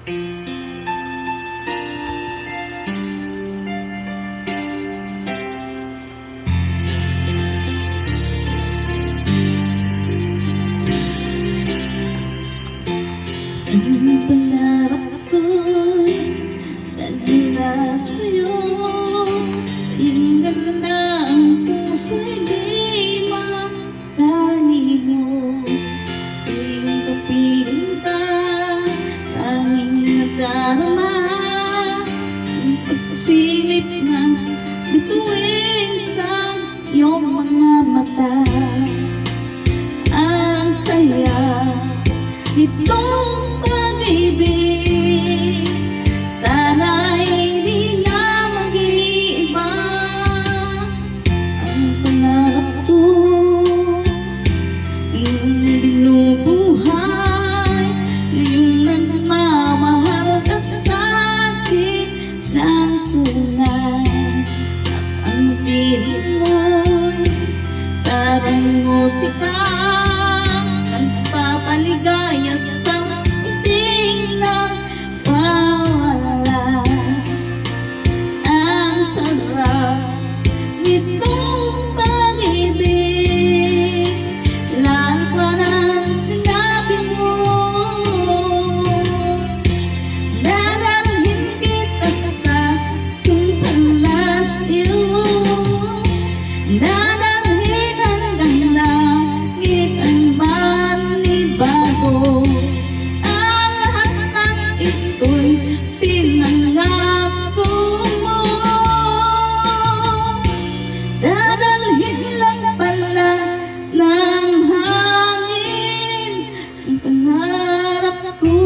Ang pangarap ko'y nagmula sa'yo. Iyong ganda ang puso'y di makanimo. Tuwing kapiling ka, tanging nadarama ang pagsilip ng bituin sa iyong mga mata. Ang saya nitong pag-ibig, sana'y di na mag-iiba. Ang pangarap ko, iyong binubuhay, ngayong nagmamahal ka sa'kin ng tunay. At ang piling mo'y parang musika, nagpapaligaya sa puting nagwawala. Ang sarap nitong pag-ibig, lalo pa ng sinabi mo. Dadalhin kita sa aking palacio, dadalhin hanggang langit ang manibago. Ang lahat ng ito'y pinangako mo. Dadalhin lang pala ng hangin ang pangarap ko.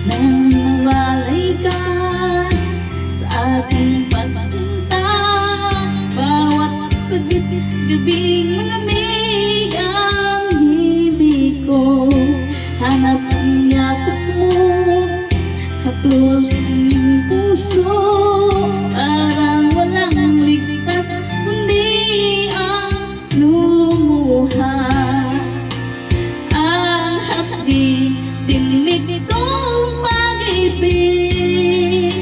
Nang nawalay ka sa ating pagsinta, bawat saglit gabing malamig ang hibig ko. Hanap ang yakap mo, haplos ng iyong puso, parang walang ligtas kundi ang lumuha. Ang hapdi dinig nitong pag-ibig,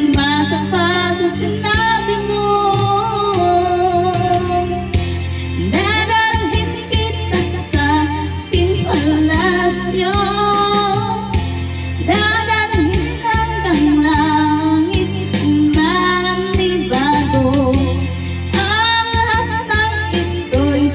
umasa pa sa sinabi mo. Dadalhin kita sa aking palasyo, dadalhin hanggang langit ang manibago. Ang lahat ng ito'y